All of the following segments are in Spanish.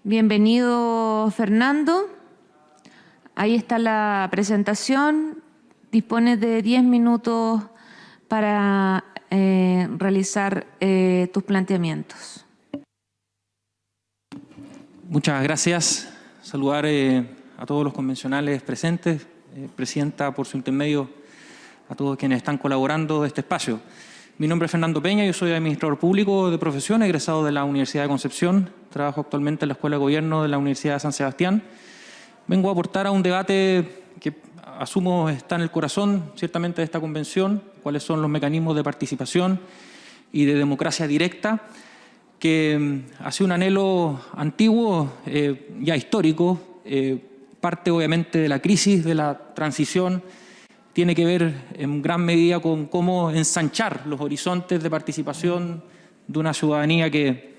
Bienvenido, Fernando. Ahí está la presentación. Dispones de 10 minutos para realizar tus planteamientos. Muchas gracias. Saludar a todos los convencionales presentes, Presidenta, por su intermedio, a todos quienes están colaborando de este espacio. Mi nombre es Fernando Peña, yo soy administrador público de profesión, egresado de la Universidad de Concepción, trabajo actualmente en la Escuela de Gobierno de la Universidad de San Sebastián. Vengo a aportar a un debate que asumo está en el corazón, ciertamente, de esta convención, cuáles son los mecanismos de participación y de democracia directa, que ha sido un anhelo antiguo, ya histórico, parte obviamente de la crisis, de la transición, tiene que ver en gran medida con cómo ensanchar los horizontes de participación de una ciudadanía que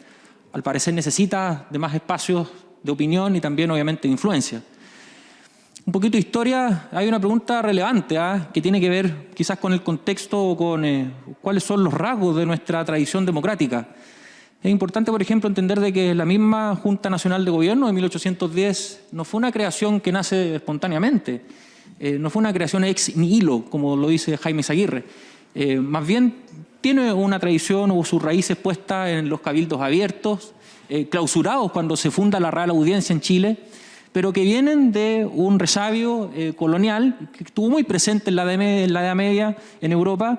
al parecer necesita de más espacios de opinión y también obviamente de influencia. Un poquito de historia, hay una pregunta relevante que tiene que ver quizás con el contexto o con cuáles son los rasgos de nuestra tradición democrática. Es importante, por ejemplo, entender de que la misma Junta Nacional de Gobierno de 1810 no fue una creación que nace espontáneamente, no fue una creación ex nihilo, como lo dice Jaime Izaguirre. Más bien tiene una tradición o sus raíces puestas en los cabildos abiertos, clausurados cuando se funda la Real Audiencia en Chile, pero que vienen de un resabio colonial que estuvo muy presente en la Edad Media en Europa,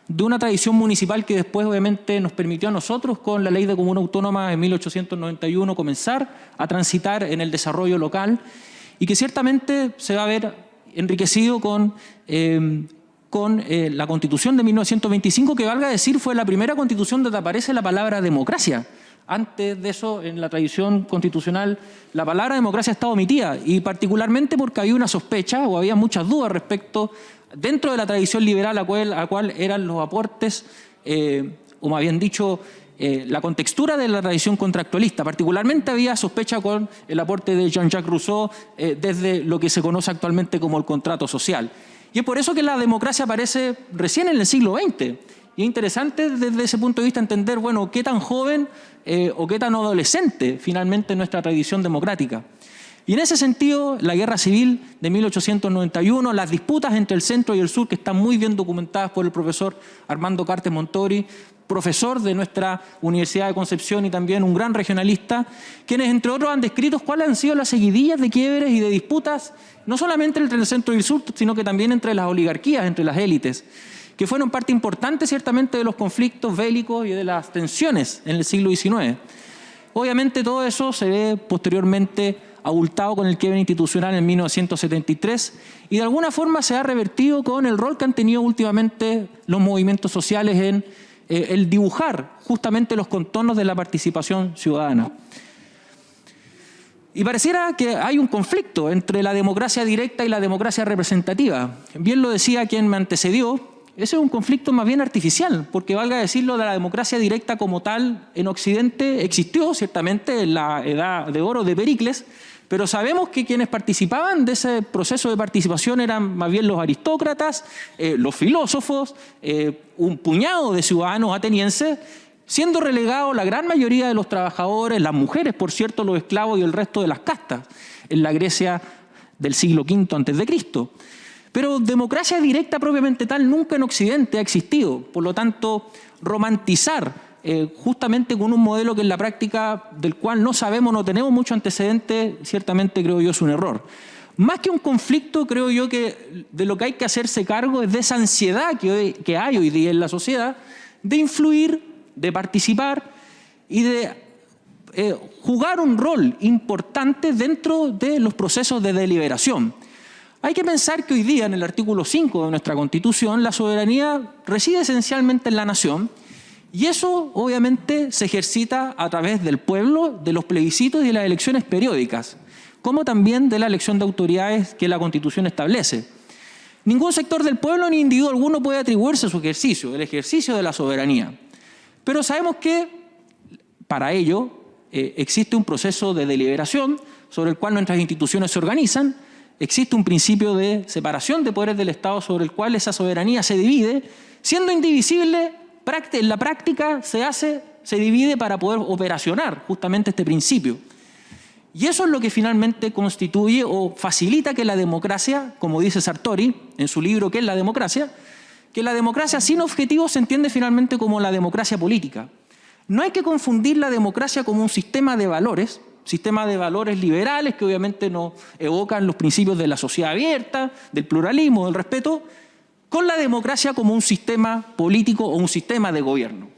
de una tradición municipal que después obviamente nos permitió a nosotros con la Ley de Comuna Autónoma en 1891 comenzar a transitar en el desarrollo local y que ciertamente se va a ver enriquecido con la Constitución de 1925, que valga decir fue la primera constitución donde aparece la palabra democracia. Antes de eso, en la tradición constitucional, la palabra democracia estaba omitida, y particularmente porque había una sospecha o había muchas dudas respecto, dentro de la tradición liberal a cuál eran los aportes, o más bien dicho, la contextura de la tradición contractualista. Particularmente había sospecha con el aporte de Jean-Jacques Rousseau desde lo que se conoce actualmente como el contrato social. Y es por eso que la democracia aparece recién en el siglo XX. Y es interesante desde ese punto de vista entender, bueno, qué tan joven o qué tan adolescente finalmente es nuestra tradición democrática. Y en ese sentido, la Guerra Civil de 1891, las disputas entre el centro y el sur, que están muy bien documentadas por el profesor Armando Cartes Montori, profesor de nuestra Universidad de Concepción y también un gran regionalista, quienes entre otros han descrito cuáles han sido las seguidillas de quiebres y de disputas, no solamente entre el centro y el sur, sino que también entre las oligarquías, entre las élites, que fueron parte importante ciertamente de los conflictos bélicos y de las tensiones en el siglo XIX. Obviamente todo eso se ve posteriormente abultado con el quiebre institucional en 1973 y de alguna forma se ha revertido con el rol que han tenido últimamente los movimientos sociales en el dibujar justamente los contornos de la participación ciudadana. Y pareciera que hay un conflicto entre la democracia directa y la democracia representativa. Bien lo decía quien me antecedió, ese es un conflicto más bien artificial, porque valga decirlo, de la democracia directa como tal en Occidente existió ciertamente en la Edad de Oro de Pericles, pero sabemos que quienes participaban de ese proceso de participación eran más bien los aristócratas, los filósofos, un puñado de ciudadanos atenienses, siendo relegados la gran mayoría de los trabajadores, las mujeres, por cierto, los esclavos y el resto de las castas, en la Grecia del siglo V a.C. Pero democracia directa propiamente tal nunca en Occidente ha existido. Por lo tanto, romantizar justamente con un modelo que en la práctica del cual no sabemos, no tenemos mucho antecedente, ciertamente creo yo es un error. Más que un conflicto, creo yo que de lo que hay que hacerse cargo es de esa ansiedad que hay hoy día en la sociedad de influir, de participar y de jugar un rol importante dentro de los procesos de deliberación. Hay que pensar que hoy día, en el artículo 5 de nuestra Constitución, la soberanía reside esencialmente en la nación, y eso obviamente se ejercita a través del pueblo, de los plebiscitos y de las elecciones periódicas, como también de la elección de autoridades que la Constitución establece. Ningún sector del pueblo ni individuo alguno puede atribuirse su ejercicio, el ejercicio de la soberanía. Pero sabemos que para ello existe un proceso de deliberación sobre el cual nuestras instituciones se organizan, existe un principio de separación de poderes del Estado sobre el cual esa soberanía se divide, siendo indivisible, en la práctica se divide para poder operacionar justamente este principio. Y eso es lo que finalmente constituye o facilita que la democracia, como dice Sartori en su libro ¿Qué es la democracia?, que la democracia sin objetivos se entiende finalmente como la democracia política. No hay que confundir la democracia como un sistema de valores liberales que obviamente nos evocan los principios de la sociedad abierta, del pluralismo, del respeto, con la democracia como un sistema político o un sistema de gobierno.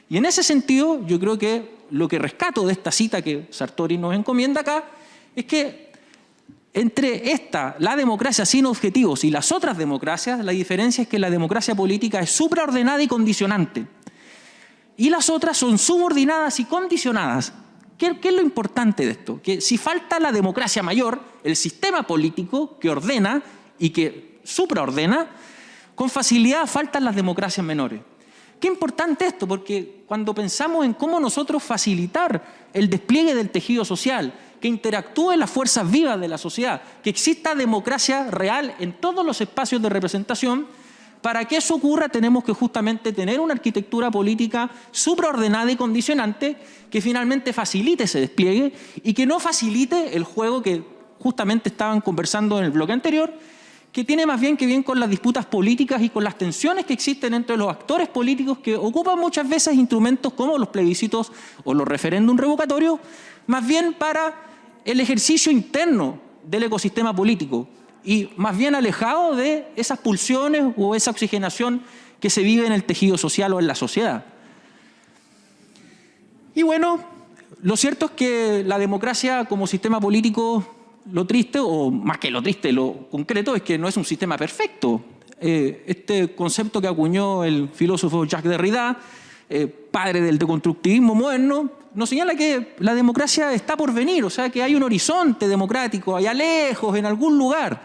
Y en ese sentido, yo creo que lo que rescato de esta cita que Sartori nos encomienda acá es que entre la democracia sin objetivos y las otras democracias, la diferencia es que la democracia política es supraordenada y condicionante. Y las otras son subordinadas y condicionadas. ¿Qué es lo importante de esto? Que si falta la democracia mayor, el sistema político que ordena y que supraordena, con facilidad faltan las democracias menores. Qué importante esto, porque cuando pensamos en cómo nosotros facilitar el despliegue del tejido social, que interactúen las fuerzas vivas de la sociedad, que exista democracia real en todos los espacios de representación, para que eso ocurra tenemos que justamente tener una arquitectura política supraordenada y condicionante que finalmente facilite ese despliegue y que no facilite el juego que justamente estaban conversando en el bloque anterior, que tiene más bien que ver con las disputas políticas y con las tensiones que existen entre los actores políticos que ocupan muchas veces instrumentos como los plebiscitos o los referéndums revocatorios, más bien para el ejercicio interno del ecosistema político y más bien alejado de esas pulsiones o esa oxigenación que se vive en el tejido social o en la sociedad. Y bueno, lo cierto es que la democracia como sistema político, lo triste, o más que lo triste, lo concreto, es que no es un sistema perfecto. Este concepto que acuñó el filósofo Jacques Derrida, padre del deconstructivismo moderno, nos señala que la democracia está por venir, o sea, que hay un horizonte democrático allá lejos, en algún lugar,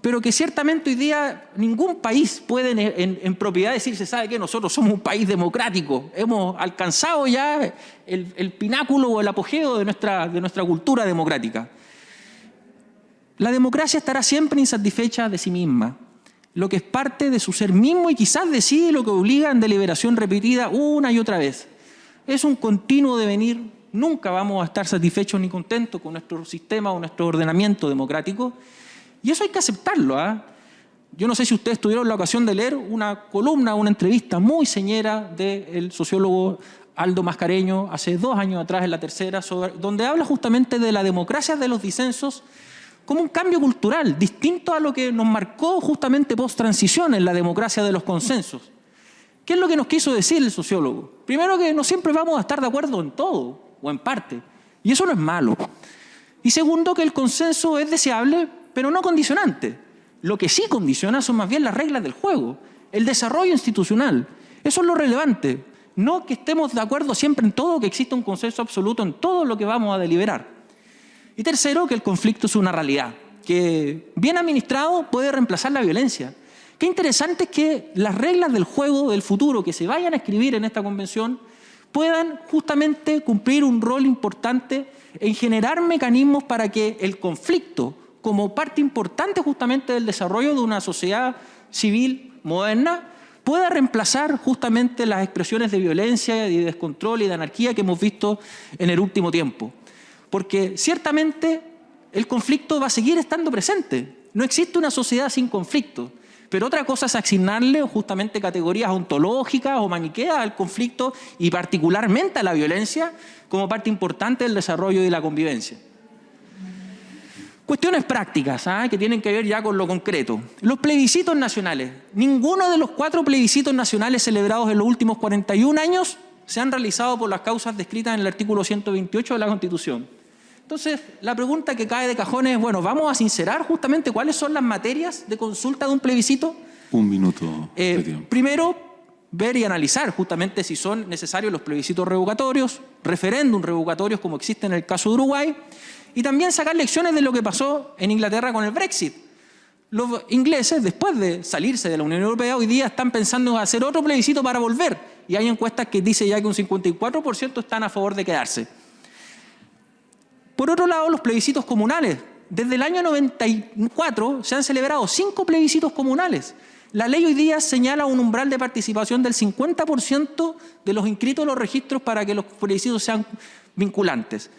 pero que ciertamente hoy día ningún país puede en propiedad decirse, ¿sabe qué? Nosotros somos un país democrático, hemos alcanzado ya el pináculo o el apogeo de nuestra cultura democrática. La democracia estará siempre insatisfecha de sí misma, lo que es parte de su ser mismo y quizás decide lo que obliga en deliberación repetida una y otra vez. Es un continuo devenir, nunca vamos a estar satisfechos ni contentos con nuestro sistema o nuestro ordenamiento democrático y eso hay que aceptarlo. Yo no sé si ustedes tuvieron la ocasión de leer una columna, una entrevista muy señera del sociólogo Aldo Mascareño hace 2 años atrás en La Tercera, donde habla justamente de la democracia de los disensos como un cambio cultural, distinto a lo que nos marcó justamente post-transición en la democracia de los consensos. ¿Qué es lo que nos quiso decir el sociólogo? Primero, que no siempre vamos a estar de acuerdo en todo o en parte, y eso no es malo. Y segundo, que el consenso es deseable, pero no condicionante. Lo que sí condiciona son más bien las reglas del juego, el desarrollo institucional. Eso es lo relevante. No que estemos de acuerdo siempre en todo, que exista un consenso absoluto en todo lo que vamos a deliberar. Y tercero, que el conflicto es una realidad, que bien administrado puede reemplazar la violencia. Qué interesante es que las reglas del juego del futuro que se vayan a escribir en esta convención puedan justamente cumplir un rol importante en generar mecanismos para que el conflicto, como parte importante justamente del desarrollo de una sociedad civil moderna, pueda reemplazar justamente las expresiones de violencia y de descontrol y de anarquía que hemos visto en el último tiempo. Porque ciertamente el conflicto va a seguir estando presente. No existe una sociedad sin conflicto. Pero otra cosa es asignarle justamente categorías ontológicas o maniqueas al conflicto y particularmente a la violencia como parte importante del desarrollo y la convivencia. Cuestiones prácticas que tienen que ver ya con lo concreto. Los plebiscitos nacionales. Ninguno de los 4 plebiscitos nacionales celebrados en los últimos 41 años se han realizado por las causas descritas en el artículo 128 de la Constitución. Entonces, la pregunta que cae de cajón es, bueno, ¿vamos a sincerar justamente cuáles son las materias de consulta de un plebiscito? 1 minuto de tiempo. Primero, ver y analizar justamente si son necesarios los plebiscitos revocatorios, referéndum revocatorios como existe en el caso de Uruguay, y también sacar lecciones de lo que pasó en Inglaterra con el Brexit. Los ingleses, después de salirse de la Unión Europea, hoy día están pensando en hacer otro plebiscito para volver, y hay encuestas que dicen ya que un 54% están a favor de quedarse. Por otro lado, los plebiscitos comunales. Desde el año 94 se han celebrado 5 plebiscitos comunales. La ley hoy día señala un umbral de participación del 50% de los inscritos en los registros para que los plebiscitos sean vinculantes.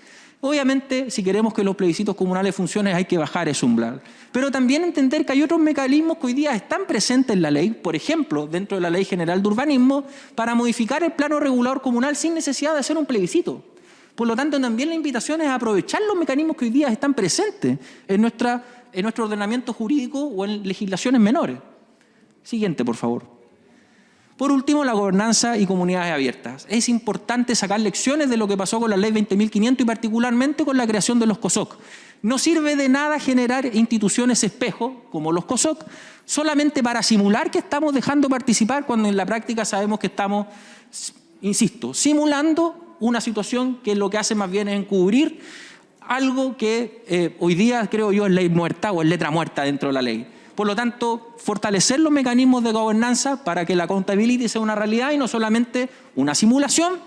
Obviamente, si queremos que los plebiscitos comunales funcionen, hay que bajar ese umbral. Pero también entender que hay otros mecanismos que hoy día están presentes en la ley, por ejemplo, dentro de la Ley General de Urbanismo, para modificar el plano regulador comunal sin necesidad de hacer un plebiscito. Por lo tanto, también la invitación es aprovechar los mecanismos que hoy día están presentes en nuestro ordenamiento jurídico o en legislaciones menores. Siguiente, por favor. Por último, la gobernanza y comunidades abiertas. Es importante sacar lecciones de lo que pasó con la Ley 20.500 y particularmente con la creación de los COSOC. No sirve de nada generar instituciones espejo, como los COSOC, solamente para simular que estamos dejando participar cuando en la práctica sabemos que estamos, insisto, simulando una situación que lo que hace más bien es encubrir algo que hoy día, creo yo, es ley muerta o es letra muerta dentro de la ley. Por lo tanto, fortalecer los mecanismos de gobernanza para que la accountability sea una realidad y no solamente una simulación,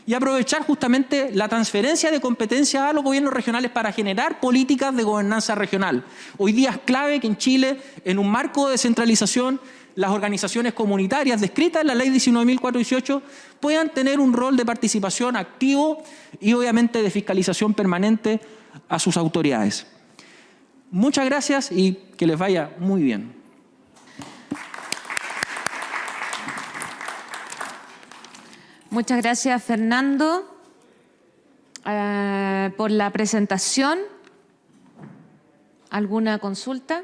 y aprovechar justamente la transferencia de competencias a los gobiernos regionales para generar políticas de gobernanza regional. Hoy día es clave que en Chile, en un marco de descentralización, las organizaciones comunitarias descritas en la Ley 19.418 puedan tener un rol de participación activo y obviamente de fiscalización permanente a sus autoridades. Muchas gracias y que les vaya muy bien. Muchas gracias, Fernando, por la presentación. ¿Alguna consulta?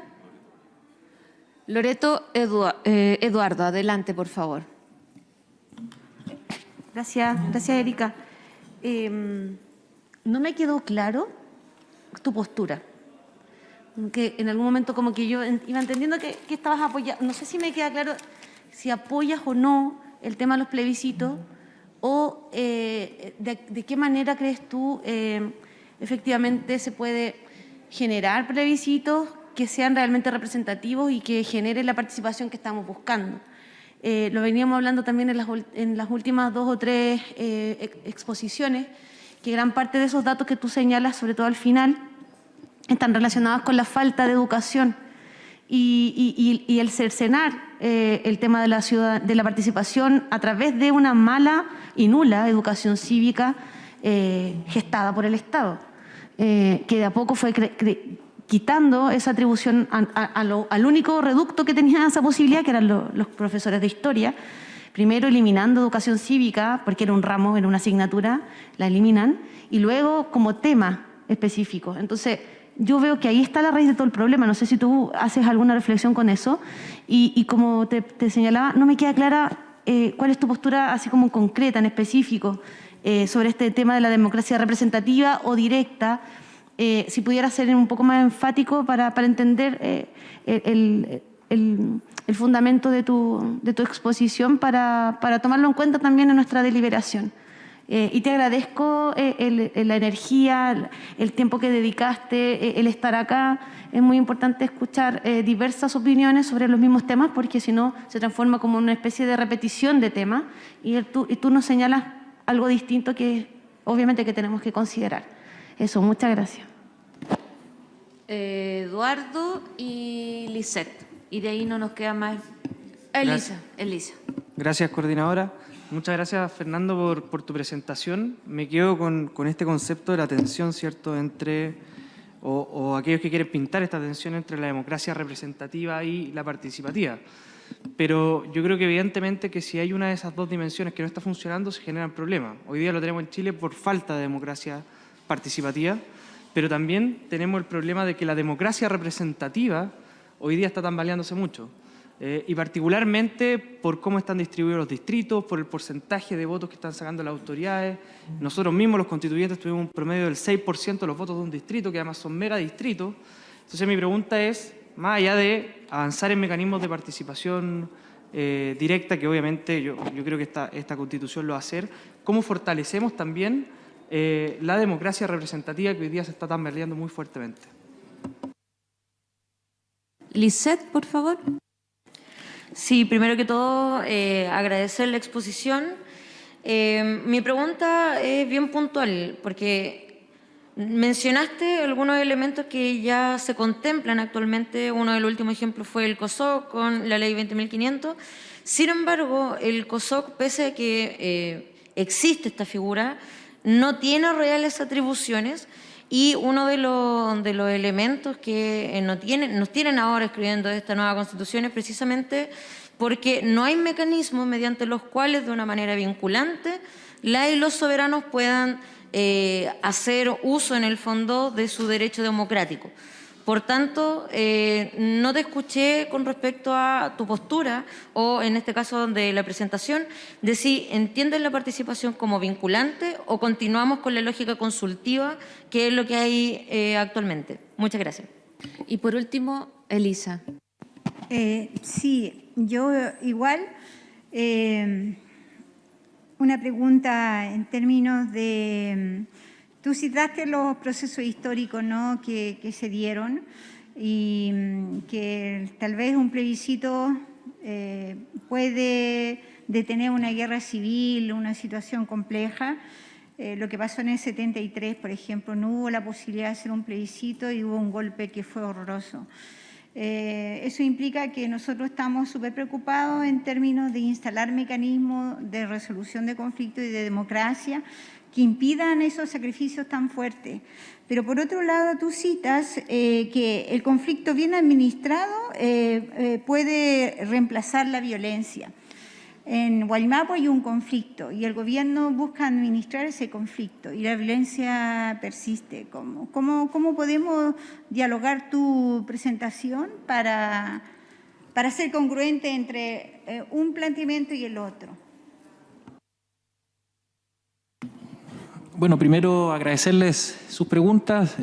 Loreto Eduardo, adelante, por favor. Gracias, Erika. No me quedó claro tu postura. Que en algún momento como que yo iba entendiendo que estabas apoyando, no sé si me queda claro si apoyas o no el tema de los plebiscitos o de qué manera crees tú efectivamente se puede generar plebiscitos que sean realmente representativos y que generen la participación que estamos buscando. Lo veníamos hablando también en las últimas 2 o 3 exposiciones, que gran parte de esos datos que tú señalas, sobre todo al final, están relacionados con la falta de educación y el cercenar el tema de la participación a través de una mala y nula educación cívica gestada por el Estado, que de a poco fue quitando esa atribución al único reducto que tenía esa posibilidad, que eran los profesores de historia. Primero eliminando educación cívica, porque era un ramo, era una asignatura, la eliminan, y luego como tema específico. Entonces, yo veo que ahí está la raíz de todo el problema. No sé si tú haces alguna reflexión con eso. Y como te señalaba, no me queda clara cuál es tu postura así como concreta, en específico, sobre este tema de la democracia representativa o directa. Si pudiera ser un poco más enfático para entender el fundamento de tu exposición para tomarlo en cuenta también en nuestra deliberación. Y te agradezco la energía, el tiempo que dedicaste, el estar acá. Es muy importante escuchar diversas opiniones sobre los mismos temas, porque si no se transforma como una especie de repetición de temas y tú nos señalas algo distinto que obviamente que tenemos que considerar. Eso, muchas gracias. Eduardo y Lisette. Y de ahí no nos queda más. Elisa. Gracias, coordinadora. Muchas gracias, Fernando, por tu presentación. Me quedo con este concepto de la tensión, ¿cierto?, entre, o aquellos que quieren pintar esta tensión entre la democracia representativa y la participativa. Pero yo creo que evidentemente que si hay una de esas dos dimensiones que no está funcionando, se generan problemas. Hoy día lo tenemos en Chile por falta de democracia participativa, pero también tenemos el problema de que la democracia representativa hoy día está tambaleándose mucho. Y particularmente por cómo están distribuidos los distritos, por el porcentaje de votos que están sacando las autoridades. Nosotros mismos, los constituyentes, tuvimos un promedio del 6% de los votos de un distrito, que además son megadistritos. Entonces mi pregunta es, más allá de avanzar en mecanismos de participación directa, que obviamente yo creo que esta Constitución lo va a hacer, ¿cómo fortalecemos también la democracia representativa que hoy día se está tambaleando muy fuertemente? Lisette, por favor. Sí, primero que todo, agradecer la exposición. Mi pregunta es bien puntual, porque mencionaste algunos elementos que ya se contemplan actualmente. Uno de los últimos ejemplos fue el COSOC con la ley 20.500. Sin embargo, el COSOC, pese a que existe esta figura, no tiene reales atribuciones y uno de los elementos que nos tienen ahora escribiendo esta nueva Constitución es precisamente porque no hay mecanismos mediante los cuales de una manera vinculante la y los soberanos puedan hacer uso en el fondo de su derecho democrático. Por tanto, no te escuché con respecto a tu postura, o en este caso de la presentación, de si entiendes la participación como vinculante o continuamos con la lógica consultiva, que es lo que hay actualmente. Muchas gracias. Y por último, Elisa. Sí, yo igual, una pregunta en términos de... Tú citaste los procesos históricos, ¿no?, que se dieron y que tal vez un plebiscito puede detener una guerra civil, una situación compleja. Lo que pasó en el 73, por ejemplo, no hubo la posibilidad de hacer un plebiscito y hubo un golpe que fue horroroso. Eso implica que nosotros estamos súper preocupados en términos de instalar mecanismos de resolución de conflictos y de democracia que impidan esos sacrificios tan fuertes. Pero por otro lado, tú citas que el conflicto bien administrado puede reemplazar la violencia. En Guaymapo hay un conflicto y el gobierno busca administrar ese conflicto y la violencia persiste. ¿Cómo podemos dialogar tu presentación para ser congruente entre un planteamiento y el otro? Bueno, primero agradecerles sus preguntas,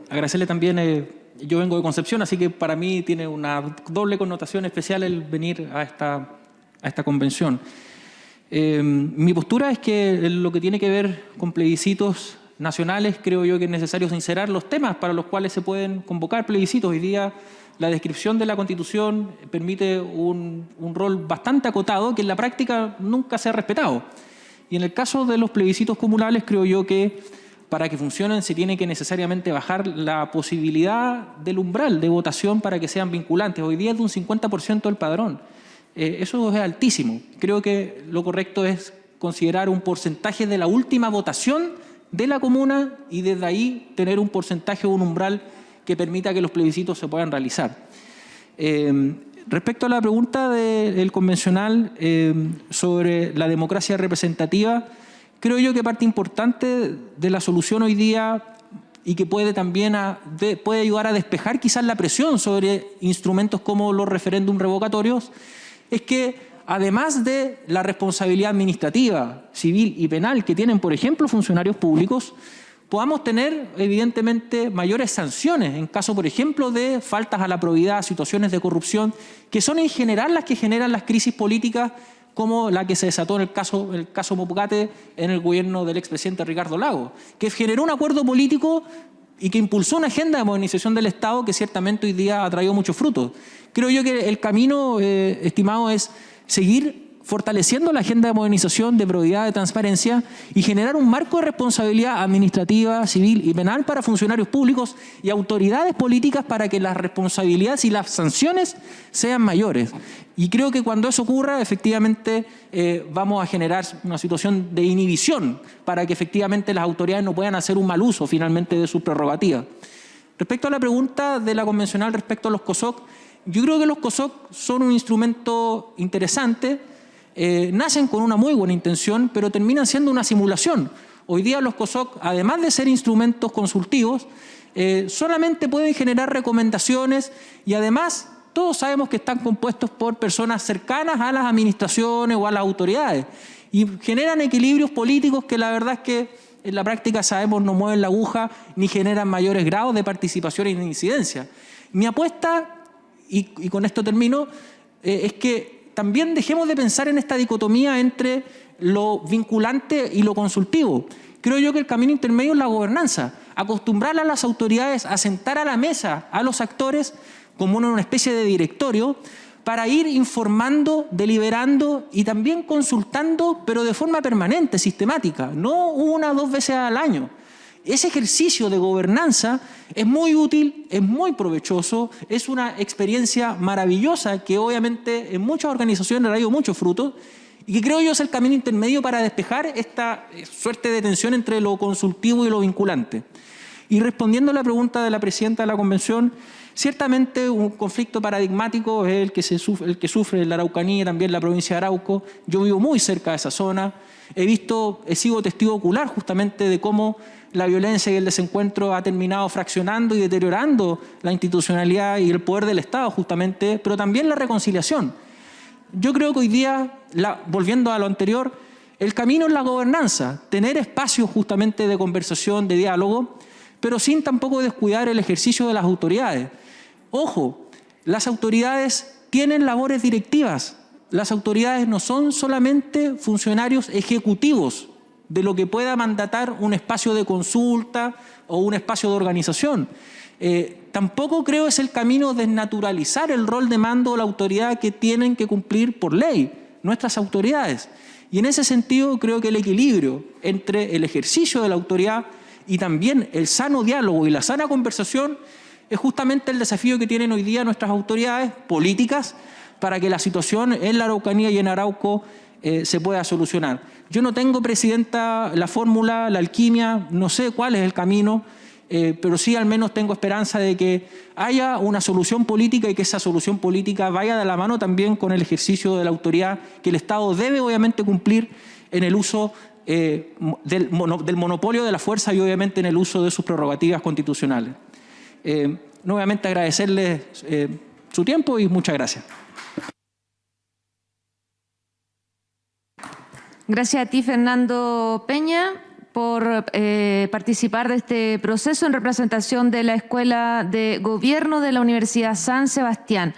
agradecerle también, yo vengo de Concepción, así que para mí tiene una doble connotación especial el venir a esta convención. Mi postura es que en lo que tiene que ver con plebiscitos nacionales, creo yo que es necesario sincerar los temas para los cuales se pueden convocar plebiscitos. Hoy día la descripción de la Constitución permite un rol bastante acotado que en la práctica nunca se ha respetado. Y en el caso de los plebiscitos comunales, creo yo que para que funcionen se tiene que necesariamente bajar la posibilidad del umbral de votación para que sean vinculantes. Hoy día es de un 50% del padrón. Eso es altísimo. Creo que lo correcto es considerar un porcentaje de la última votación de la comuna y desde ahí tener un porcentaje o un umbral que permita que los plebiscitos se puedan realizar. Respecto a la pregunta del convencional sobre la democracia representativa, creo yo que parte importante de la solución hoy día y que puede también puede ayudar a despejar quizás la presión sobre instrumentos como los referéndum revocatorios, es que además de la responsabilidad administrativa, civil y penal que tienen, por ejemplo, funcionarios públicos, podamos tener, evidentemente, mayores sanciones en caso, por ejemplo, de faltas a la probidad, situaciones de corrupción, que son en general las que generan las crisis políticas como la que se desató en el caso Mopugate en el gobierno del expresidente Ricardo Lagos, que generó un acuerdo político y que impulsó una agenda de modernización del Estado que ciertamente hoy día ha traído muchos frutos. Creo yo que el camino, estimado, es seguir fortaleciendo la agenda de modernización, de probidad, de transparencia y generar un marco de responsabilidad administrativa, civil y penal para funcionarios públicos y autoridades políticas para que las responsabilidades y las sanciones sean mayores. Y creo que cuando eso ocurra, efectivamente, vamos a generar una situación de inhibición para que efectivamente las autoridades no puedan hacer un mal uso finalmente de sus prerrogativas. Respecto a la pregunta de la convencional respecto a los COSOC, yo creo que los COSOC son un instrumento interesante. Nacen con una muy buena intención, pero terminan siendo una simulación. Hoy día los COSOC, además de ser instrumentos consultivos, solamente pueden generar recomendaciones y además todos sabemos que están compuestos por personas cercanas a las administraciones o a las autoridades y generan equilibrios políticos que la verdad es que en la práctica sabemos no mueven la aguja ni generan mayores grados de participación y de incidencia. Mi apuesta, y con esto termino, es que también dejemos de pensar en esta dicotomía entre lo vinculante y lo consultivo. Creo yo que el camino intermedio es la gobernanza, acostumbrar a las autoridades a sentar a la mesa a los actores como una especie de directorio para ir informando, deliberando y también consultando, pero de forma permanente, sistemática, no una o dos veces al año. Ese ejercicio de gobernanza es muy útil, es muy provechoso, es una experiencia maravillosa que obviamente en muchas organizaciones ha dado muchos frutos y que creo yo es el camino intermedio para despejar esta suerte de tensión entre lo consultivo y lo vinculante. Y respondiendo a la pregunta de la presidenta de la Convención, ciertamente un conflicto paradigmático es el que sufre la Araucanía y también la provincia de Arauco. Yo vivo muy cerca de esa zona, he sido testigo ocular justamente de cómo la violencia y el desencuentro ha terminado fraccionando y deteriorando la institucionalidad y el poder del Estado justamente, pero también la reconciliación. Yo creo que hoy día, volviendo a lo anterior, el camino es la gobernanza, tener espacios justamente de conversación, de diálogo, pero sin tampoco descuidar el ejercicio de las autoridades. Ojo, las autoridades tienen labores directivas. Las autoridades no son solamente funcionarios ejecutivos de lo que pueda mandatar un espacio de consulta o un espacio de organización. Tampoco creo es el camino desnaturalizar el rol de mando o la autoridad que tienen que cumplir por ley nuestras autoridades. Y en ese sentido creo que el equilibrio entre el ejercicio de la autoridad y también el sano diálogo y la sana conversación es justamente el desafío que tienen hoy día nuestras autoridades políticas para que la situación en la Araucanía y en Arauco se pueda solucionar. Yo no tengo, Presidenta, la fórmula, la alquimia, no sé cuál es el camino, pero sí al menos tengo esperanza de que haya una solución política y que esa solución política vaya de la mano también con el ejercicio de la autoridad que el Estado debe obviamente cumplir en el uso del monopolio de la fuerza y obviamente en el uso de sus prerrogativas constitucionales. Nuevamente agradecerles su tiempo y muchas gracias. Gracias a ti, Fernando Peña, por participar de este proceso en representación de la Escuela de Gobierno de la Universidad San Sebastián.